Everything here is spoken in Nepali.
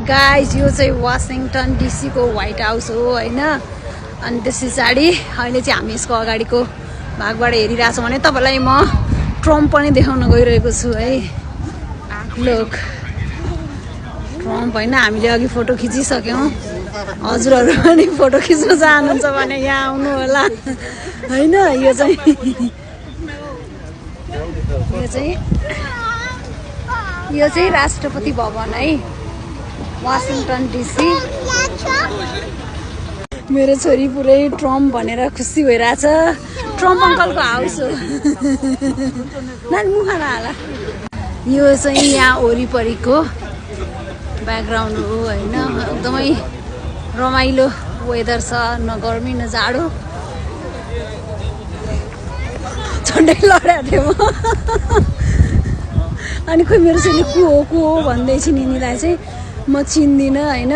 गाइज यो चाहिँ वासिङटन डिसी को व्हाइट हाउस हो हैन। अनि त्यस पछाडि अहिले चाहिँ हामी यसको अगाडिको भागबाट हेरिरहेको छौँ भने तपाईलाई म ट्रम्प पनि देखाउन गइरहेको छु है। लोक ट्रम्प हैन। हामीले अघि फोटो खिचिसक्यौँ। हजुरहरु पनि फोटो खिच्न चाहनुहुन्छ भने यहाँ आउनु होला हैन। यो चाहिँ राष्ट्रपति भवन है, वाशिङटन डिसी। मेरो छोरी पुरै ट्रम्प भनेर खुसी भइरहेछ। ट्रम्प अङ्कलको हाउस हो। नानी मुख नहाला। यो चाहिँ यहाँ वरिपरिको ब्याकग्राउन्ड हो हैन। एकदमै रमाइलो वेदर छ, न गर्मी न जाडो। झन्डै लडेको थिएँ म। अनि खोइ मेरो छोरीले को हो भन्दै छिन् यिनीलाई चाहिँ म चिन्दिनँ हैन।